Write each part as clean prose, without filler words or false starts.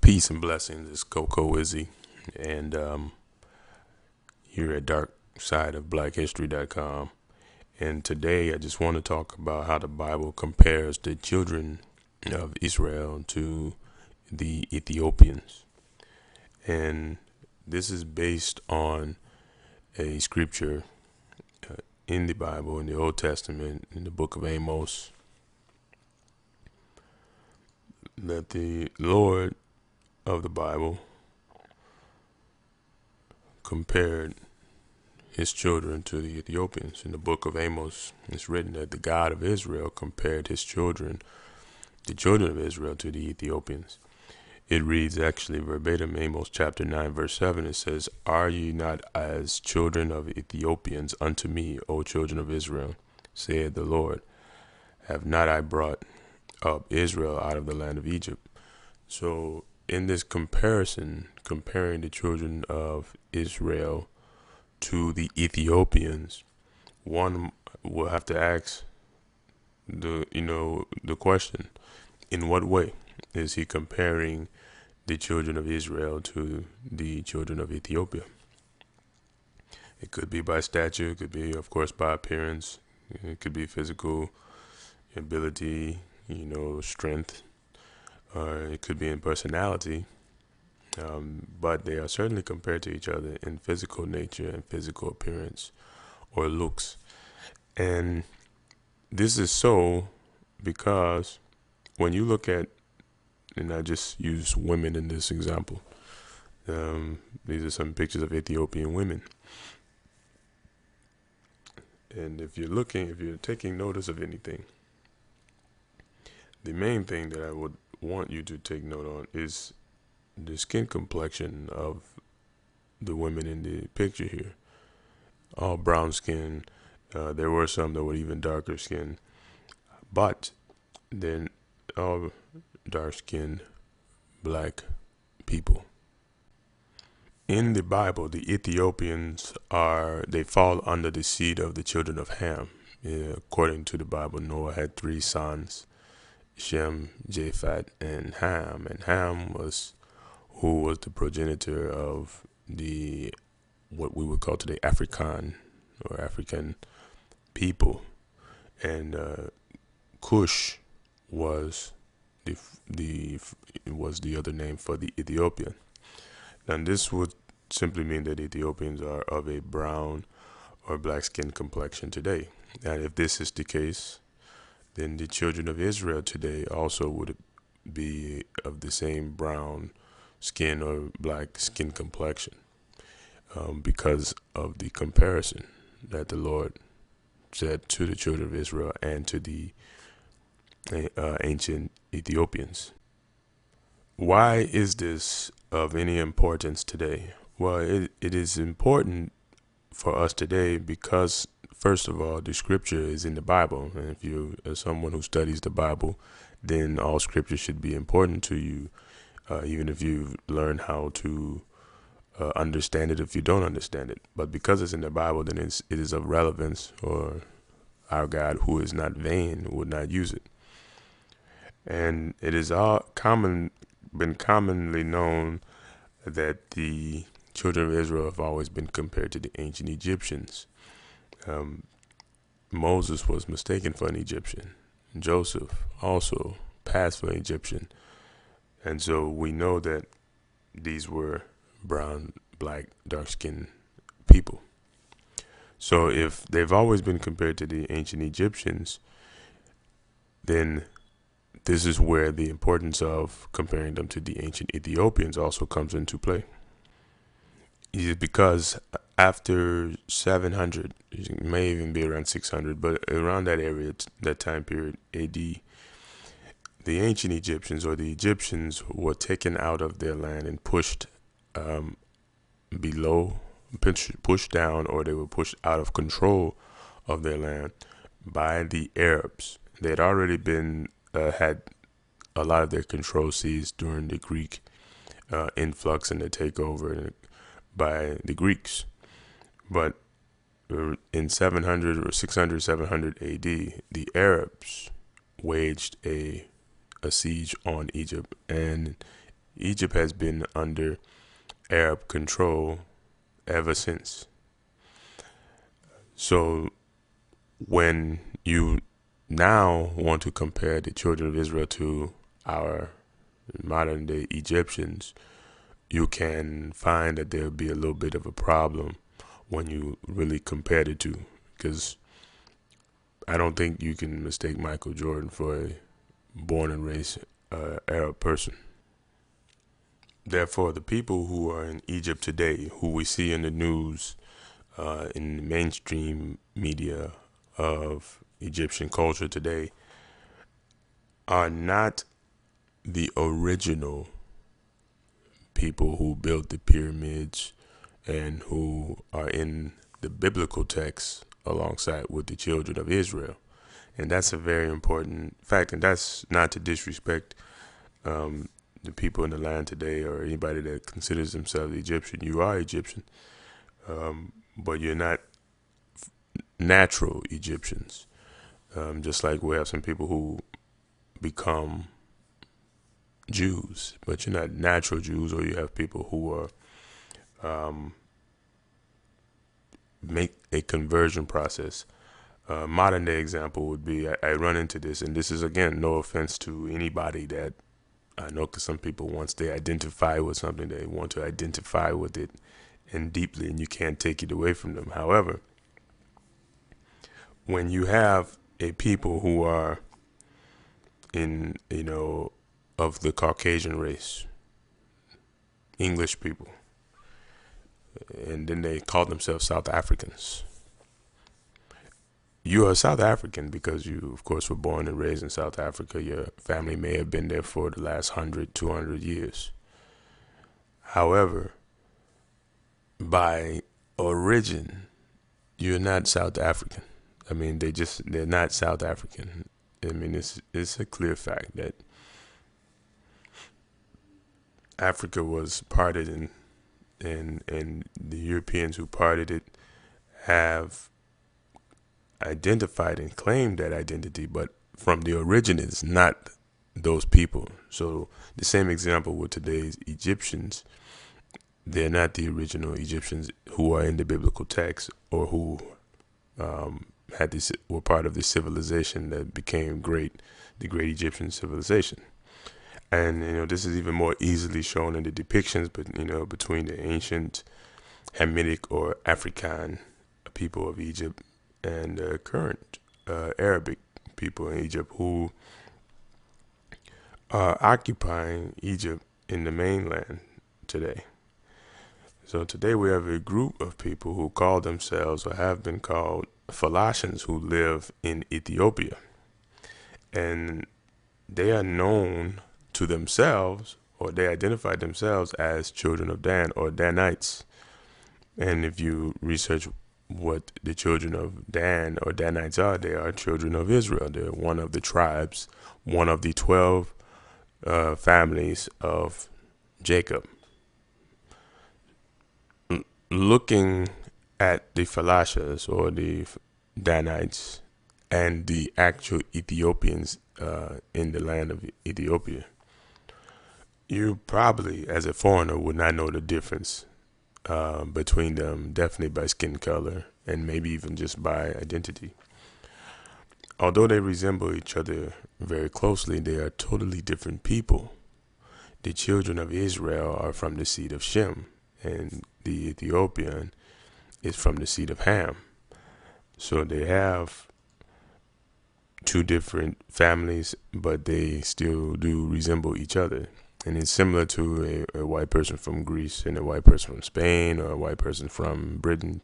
Peace and blessings. It's Koko Izzy, and here at darksideofblackhistory.com. And today I just want to talk about how the Bible compares the children of Israel to the Ethiopians. And this is based on a scripture in the Bible, in the Old Testament, in the book of Amos, that the Lord of the Bible compared his children to the Ethiopians. In the book of Amos, it's written that the God of Israel compared his children, the children of Israel, to the Ethiopians. It reads actually verbatim, Amos chapter 9, verse 7. It says, "Are ye not as children of Ethiopians unto me, O children of Israel, saith the Lord? Have not I brought up Israel out of the land of Egypt?" So in this comparison, comparing the children of Israel to the Ethiopians, one will have to ask the question, in what way is he comparing the children of Israel to the children of Ethiopia? It could be by stature, it could be, of course, by appearance, it could be physical ability, strength, or it could be in personality. But they are certainly compared to each other in physical nature and physical appearance or looks. And this is so because when you look at, and I just use women in this example, these are some pictures of Ethiopian women. And if you're taking notice of anything, the main thing that I would want you to take note on is the skin complexion of the women in the picture here. All brown skin. There were some that were even darker skin, but then all dark skinned black people. In the Bible, the Ethiopians they fall under the seed of the children of Ham. According to the Bible, Noah had 3 sons, Shem, Japheth, and Ham. And Ham was who was the progenitor of what we would call today African people, and Cush was the other name for the Ethiopian. Now this would simply mean that Ethiopians are of a brown or black skin complexion today. And if this is the case, then the children of Israel today also would be of the same brown skin or black skin complexion, because of the comparison that the Lord said to the children of Israel and to the ancient Ethiopians. Why is this of any importance today? Well, it is important for us today because, first of all, the scripture is in the Bible. And if you are someone who studies the Bible, then all scripture should be important to you, even if you've learned how to understand it if you don't understand it. But because it's in the Bible, then it is of relevance, or our God, who is not vain, would not use it. And it is been commonly known that the children of Israel have always been compared to the ancient Egyptians. Moses was mistaken for an Egyptian. Joseph also passed for an Egyptian. And so we know that these were brown, black, dark-skinned people. So if they've always been compared to the ancient Egyptians, then this is where the importance of comparing them to the ancient Ethiopians also comes into play. Because after 700, it may even be around 600, but around that area, that time period, AD, the ancient Egyptians, or the Egyptians, were taken out of their land and pushed pushed down, or they were pushed out of control of their land by the Arabs. They had already had a lot of their control seized during the Greek influx and the takeover by the Greeks. But in 700 or 600, 700 AD, the Arabs waged a siege on Egypt, and Egypt has been under Arab control ever since. So when you now want to compare the children of Israel to our modern day Egyptians, you can find that there'll be a little bit of a problem when you really compare the two, because I don't think you can mistake Michael Jordan for a born and raised Arab person. Therefore, the people who are in Egypt today, who we see in the news, in the mainstream media of Egyptian culture today, are not the original people who built the pyramids and who are in the biblical texts alongside with the children of Israel. And that's a very important fact. And that's not to disrespect the people in the land today or anybody that considers themselves Egyptian. You are Egyptian, but you're not natural Egyptians. Just like we have some people who become Jews, but you're not natural Jews, or you have people who are make a conversion process. Modern day example would be I run into this, and this is again no offense to anybody that I know, because some people once they identify with something, they want to identify with it and deeply, and you can't take it away from them. However, when you have a people who are in, of the Caucasian race, English people, and then they call themselves South Africans. You are South African because you, of course, were born and raised in South Africa. Your family may have been there for the last 100, 200 years. However, by origin, you're not South African. I mean, they're not South African. I mean, it's a clear fact that Africa was parted, and the Europeans who parted it have identified and claimed that identity, but from the origin, it's not those people. So the same example with today's Egyptians, they're not the original Egyptians who are in the biblical text, or who were part of the civilization that became great, the great Egyptian civilization. And this is even more easily shown in the depictions, but between the ancient Hamitic or African people of Egypt and current Arabic people in Egypt who are occupying Egypt in the mainland today. So today we have a group of people who call themselves, or have been called, Phalasians, who live in Ethiopia. And they are known to themselves, or they identify themselves as children of Dan, or Danites. And if you research what the children of Dan or Danites are, they are children of Israel. They're one of the tribes, one of the 12 families of Jacob. Looking at the Phalasians, or the Danites, and the actual Ethiopians in the land of Ethiopia, you probably, as a foreigner, would not know the difference between them, definitely by skin color, and maybe even just by identity. Although they resemble each other very closely, they are totally different people. The children of Israel are from the seed of Shem, and the Ethiopian is from the seed of Ham. So they have two different families, but they still do resemble each other. And it's similar to a white person from Greece and a white person from Spain, or a white person from Britain,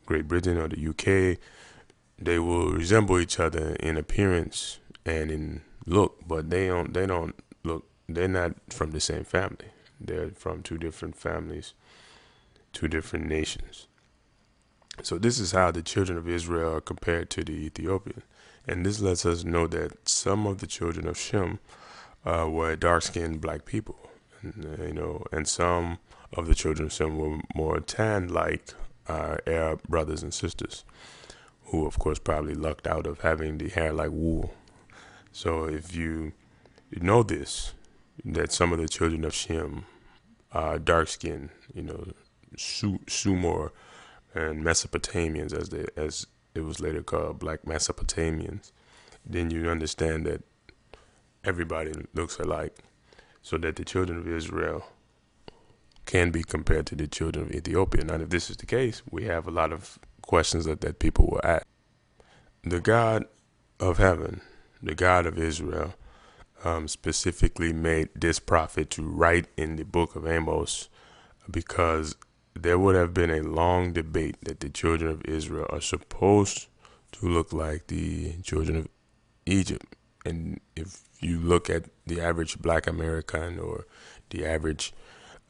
Great Britain, or the UK. They will resemble each other in appearance and in look, but they don't look. They're not from the same family. They're from two different families, two different nations. So this is how the children of Israel are compared to the Ethiopian. And this lets us know that some of the children of Shem were dark-skinned black people, and some of the children of Shem were more tan, like our Arab brothers and sisters, who of course probably lucked out of having the hair like wool. So if you know this, that some of the children of Shem are dark skinned, Sumor and Mesopotamians, as it was later called, black Mesopotamians, then you understand that everybody looks alike, so that the children of Israel can be compared to the children of Ethiopia. Now, if this is the case, we have a lot of questions that people will ask. The God of heaven, the God of Israel, specifically made this prophet to write in the book of Amos because there would have been a long debate that the children of Israel are supposed to look like the children of Egypt. And if you look at the average black American or the average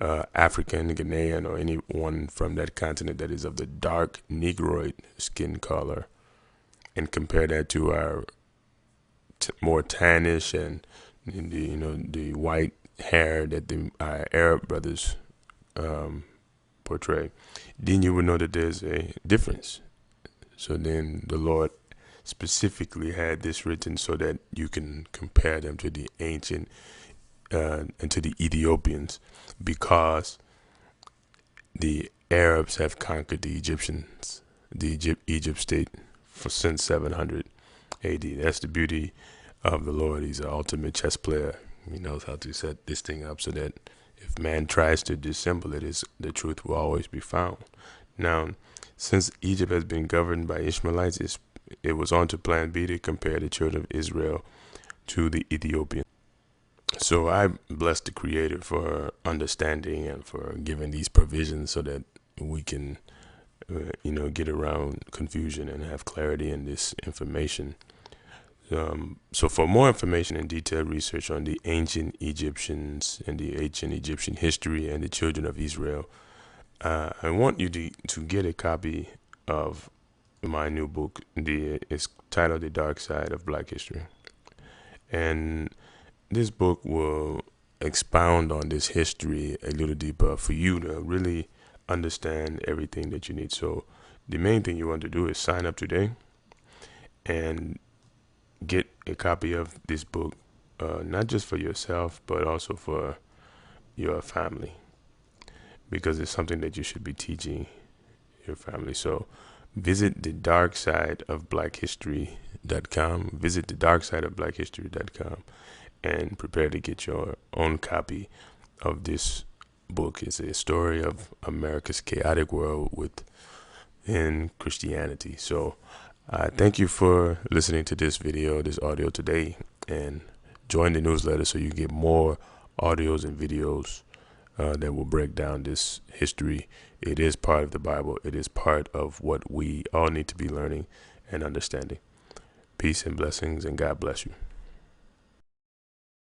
African, Ghanaian, or anyone from that continent that is of the dark Negroid skin color, and compare that to our more tannish and the white hair that the Arab brothers portray, then you would know that there's a difference. So then the Lord specifically had this written so that you can compare them to the ancient and to the Ethiopians, because the Arabs have conquered the Egyptians, the Egypt state, since 700 AD. That's the beauty of the Lord. He's an ultimate chess player. He knows how to set this thing up so that if man tries to dissemble it, the truth will always be found. Now, since Egypt has been governed by Ishmaelites, it was on to plan B to compare the children of Israel to the Ethiopians. So I bless the Creator for understanding and for giving these provisions so that we can, get around confusion and have clarity in this information. So for more information and detailed research on the ancient Egyptians and the ancient Egyptian history and the children of Israel, I want you to get a copy of my new book. It's titled The Dark Side of Black History. And this book will expound on this history a little deeper for you to really understand everything that you need. So the main thing you want to do is sign up today and get a copy of this book, not just for yourself, but also for your family, because it's something that you should be teaching your family. So visit the darksideofblackhistory.com. Visit the darksideofblackhistory.com and prepare to get your own copy of this book. It's a story of America's chaotic world within Christianity. So thank you for listening to this audio today, and join the newsletter so you get more audios and videos that will break down this history. It is part of the Bible. It is part of what we all need to be learning and understanding. Peace and blessings, and God bless you.